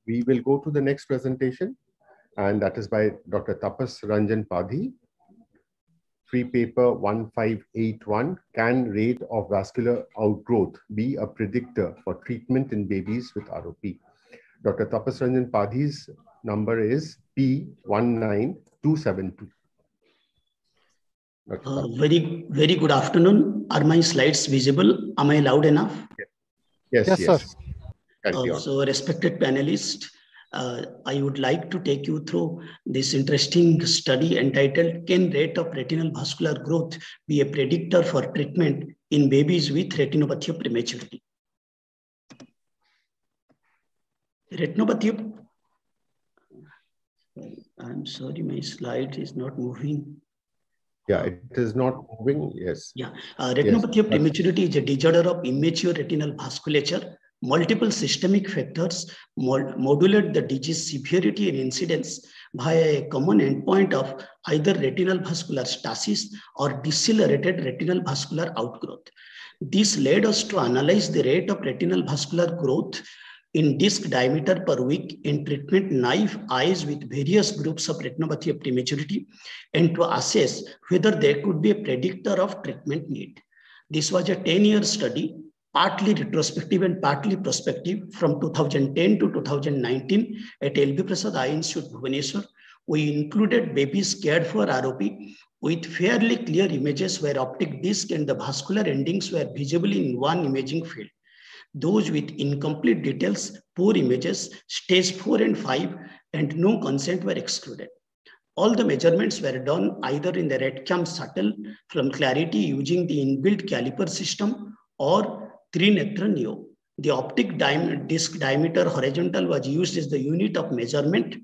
We will go to the next presentation, and that is by Dr. Tapas Ranjan Padhi. Free paper 1581, can rate of vascular outgrowth be a predictor for treatment in babies with ROP? Dr. Tapas Ranjan Padhi's number is P19272. Very good afternoon. Are my slides visible? Am I loud enough? Yes, sir. So respected panelists, I would like to take you through this interesting study entitled, Can rate of retinal vascular growth be a predictor for treatment in babies with retinopathy of prematurity? Retinopathy, I'm sorry, my slide is not moving. Yeah, it is not moving, yes. Yeah, retinopathy of prematurity is a disorder of immature retinal vasculature. Multiple systemic factors modulate the disease severity and incidence via a common endpoint of either retinal vascular stasis or decelerated retinal vascular outgrowth. This led us to analyze the rate of retinal vascular growth in disc diameter per week in treatment-naive eyes with various groups of retinopathy of prematurity, and to assess whether there could be a predictor of treatment need. This was a 10-year study, partly retrospective and partly prospective, from 2010 to 2019 at LV Prasad Eye Institute, Bhubaneswar. We included babies cared for ROP with fairly clear images where optic disc and the vascular endings were visible in one imaging field. Those with incomplete details, poor images, stage 4 and 5, and no consent were excluded. All the measurements were done either in the RedCam shuttle from Clarity using the inbuilt caliper system or Trinectra Neo. The optic disc diameter horizontal was used as the unit of measurement,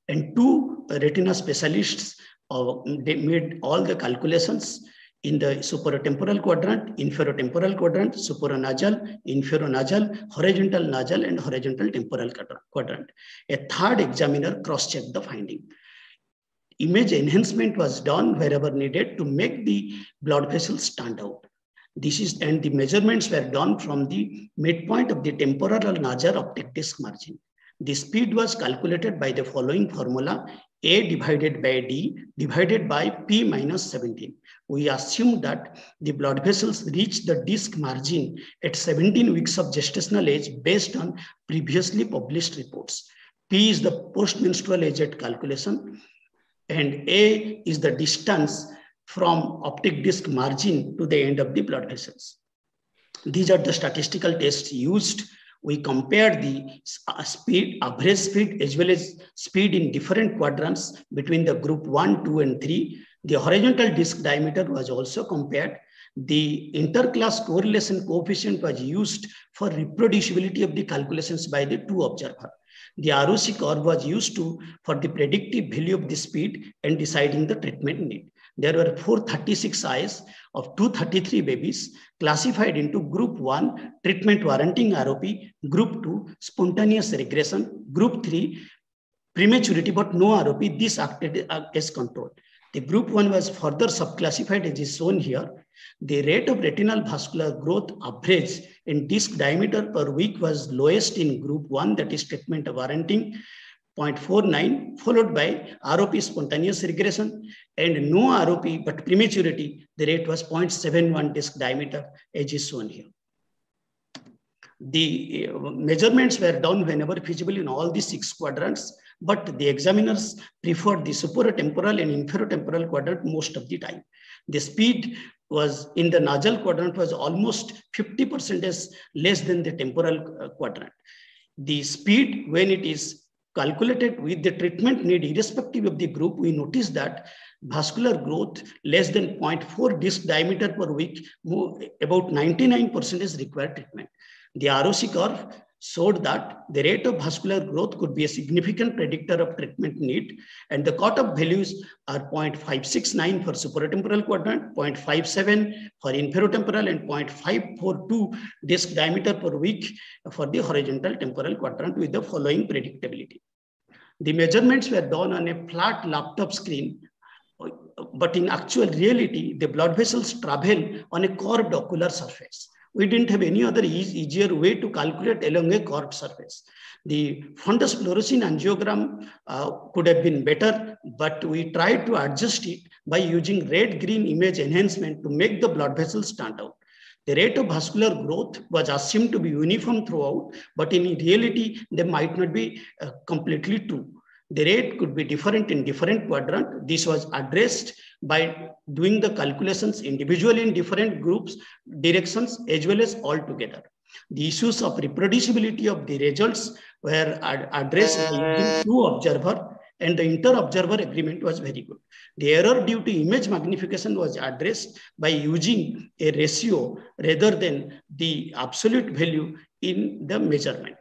and two retina specialists they made all the calculations in the superatemporal quadrant, inferotemporal quadrant, supraNasal, inferonasal, horizontal nasal, and horizontal temporal quadrant. A third examiner cross-checked the finding. Image enhancement was done wherever needed to make the blood vessels stand out. And the measurements were done from the midpoint of the temporal or nasal optic disc margin. The speed was calculated by the following formula: A divided by D divided by P minus 17. We assume that the blood vessels reach the disc margin at 17 weeks of gestational age based on previously published reports. P is the postmenstrual age at calculation, and A is the distance from optic disc margin to the end of the blood vessels. These are the statistical tests used. We compared the speed, average speed, as well as speed in different quadrants between the group 1, 2, and 3. The horizontal disc diameter was also compared. The interclass correlation coefficient was used for reproducibility of the calculations by the two observers. The ROC curve was used for the predictive value of the speed and deciding the treatment need. There were 436 eyes of 233 babies classified into group 1, treatment warranting ROP, group 2, spontaneous regression, group 3, prematurity but no ROP. This acted as control. The group 1 was further subclassified as is shown here. The rate of retinal vascular growth average in disc diameter per week was lowest in group 1, that is treatment warranting, 0.49, followed by ROP spontaneous regression, and no ROP but prematurity, the rate was 0.71 disc diameter as is shown here. The measurements were done whenever feasible in all the 6 quadrants, but the examiners preferred the supratemporal and inferotemporal quadrant most of the time. The speed was in the nasal quadrant was almost 50% less than the temporal quadrant. The speed, when it is calculated with the treatment need irrespective of the group, we notice that vascular growth less than 0.4 disc diameter per week, about 99% is required treatment. The ROC curve showed that the rate of vascular growth could be a significant predictor of treatment need, and the cutoff values are 0.569 for supratemporal quadrant, 0.57 for inferotemporal, and 0.542 disc diameter per week for the horizontal temporal quadrant with the following predictability. The measurements were done on a flat laptop screen, but in actual reality, the blood vessels travel on a curved ocular surface. We didn't have any other easier way to calculate along a curved surface. The fundus fluorescein angiogram could have been better, but we tried to adjust it by using red-green image enhancement to make the blood vessels stand out. The rate of vascular growth was assumed to be uniform throughout, but in reality, they might not be completely true. The rate could be different in different quadrants. This was addressed by doing the calculations individually in different groups, directions, as well as all together. The issues of reproducibility of the results were addressed by using two observers, and the inter-observer agreement was very good. The error due to image magnification was addressed by using a ratio rather than the absolute value in the measurement.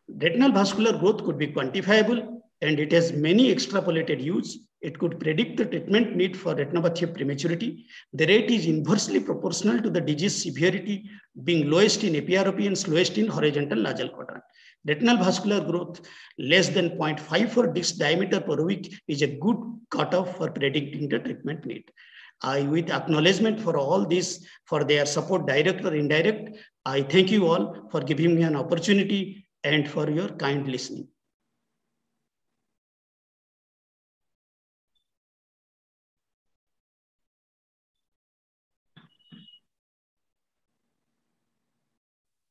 Retinal vascular growth could be quantifiable, and it has many extrapolated use. It could predict the treatment need for retinopathy of prematurity. The rate is inversely proportional to the disease severity, being lowest in epiaropy and slowest in horizontal nasal quadrant. Retinal vascular growth less than 0.5 for disc diameter per week is a good cutoff for predicting the treatment need. With acknowledgement for all this, for their support, direct or indirect, I thank you all for giving me an opportunity and for your kind listening.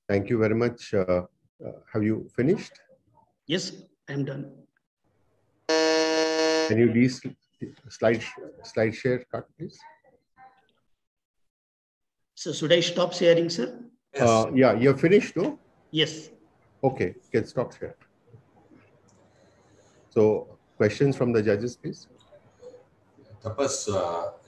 Thank you very much. Have you finished? Yes, I'm done. Can you please slide share cut, please? So should I stop sharing, sir? Yes. Yeah, you're finished, no? Yes. Okay, can stop share. So questions from the judges, please. Tapas,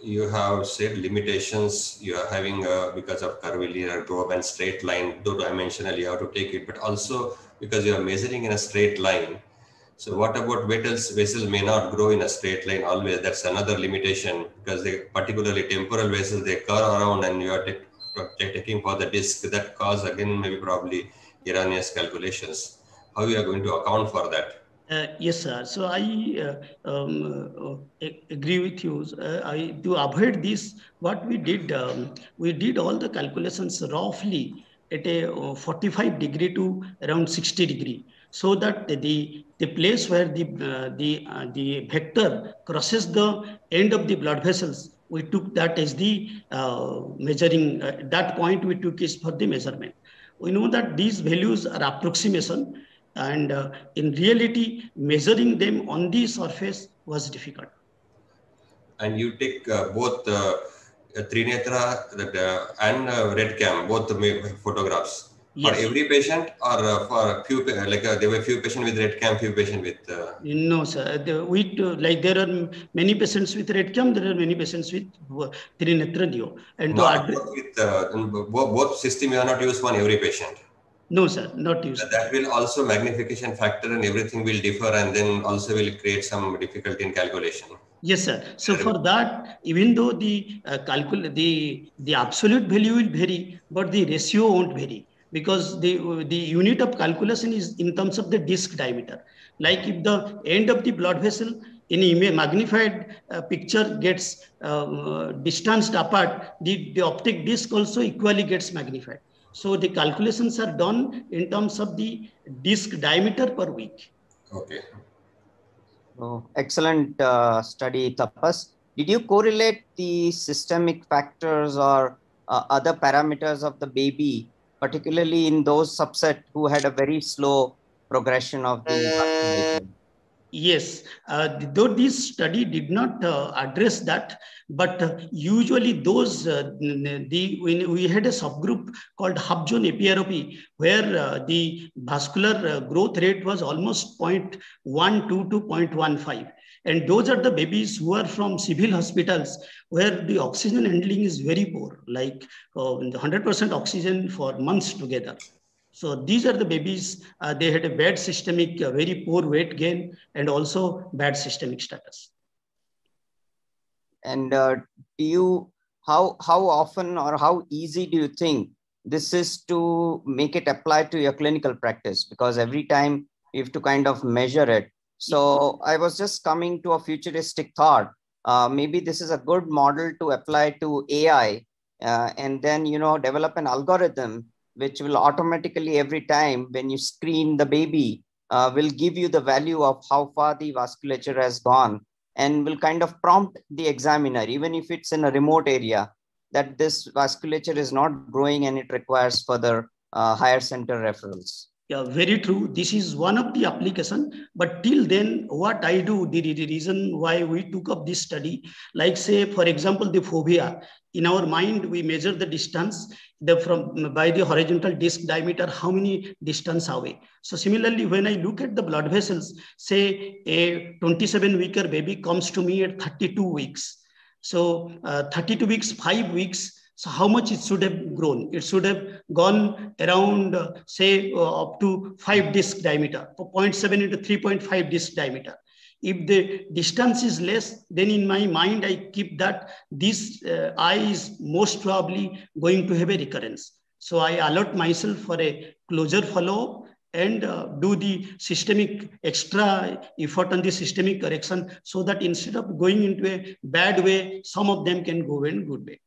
you have said limitations you are having because of curvilinear globe and straight line, two-dimensional, you have to take it, but also because you are measuring in a straight line. So what about vessels may not grow in a straight line always? That's another limitation, because they, particularly temporal vessels, they curve around and you are taking for the disc. That cause again maybe probably erroneous calculations. How you are going to account for that? Yes, sir. So I agree with you. To avoid this, what we did all the calculations roughly at a 45 degree to around 60 degree, so that the place where the vector crosses the end of the blood vessels, we took that as the measuring. That point we took is for the measurement. We know that these values are approximation. And in reality, measuring them on the surface was difficult. And you take both Trinetra and RedCam, both the photographs. Yes. For every patient, or for few, like there were few patients with RedCam, few patients with... No, sir. Like there are many patients with RedCam, there are many patients with Trinetra Neo. And not with, both system you are not used for every patient. No, sir, not used. That will also magnification factor and everything will differ, and then also will create some difficulty in calculation. Yes, sir. So for that, even though the the absolute value will vary, but the ratio won't vary, because the unit of calculation is in terms of the disc diameter. Like if the end of the blood vessel in a magnified picture gets distanced apart, the optic disc also equally gets magnified. So the calculations are done in terms of the disc diameter per week. Okay. Oh, excellent study, Tapas. Did you correlate the systemic factors or other parameters of the baby, particularly in those subset who had a very slow progression of the vaccination? Yes, though this study did not address that, but usually those, we had a subgroup called half zone epiaropy, where the vascular growth rate was almost 0.12 to 0.15. And those are the babies who are from civil hospitals where the oxygen handling is very poor, like 100% oxygen for months together. So these are the babies, they had a bad systemic, very poor weight gain, and also bad systemic status. And do you, how often or how easy do you think this is to make it apply to your clinical practice? Because every time you have to kind of measure it. So I was just coming to a futuristic thought. Maybe this is a good model to apply to AI, and then, develop an algorithm which will automatically, every time when you screen the baby, will give you the value of how far the vasculature has gone, and will kind of prompt the examiner, even if it's in a remote area, that this vasculature is not growing and it requires further higher center referrals. Yeah, very true. This is one of the application, but till then, what I do, the reason why we took up this study, like say, for example, the fovea, in our mind, we measure the distance by the horizontal disc diameter, how many distance away. So similarly, when I look at the blood vessels, say a 27-weeker baby comes to me at 32 weeks. So 32 weeks, 5 weeks, so how much it should have grown? It should have gone around, say, up to 5 disc diameter, 0.7 into 3.5 disc diameter. If the distance is less, then in my mind, I keep that this eye is most probably going to have a recurrence. So I alert myself for a closer follow-up and do the systemic extra effort on the systemic correction, so that instead of going into a bad way, some of them can go in good way.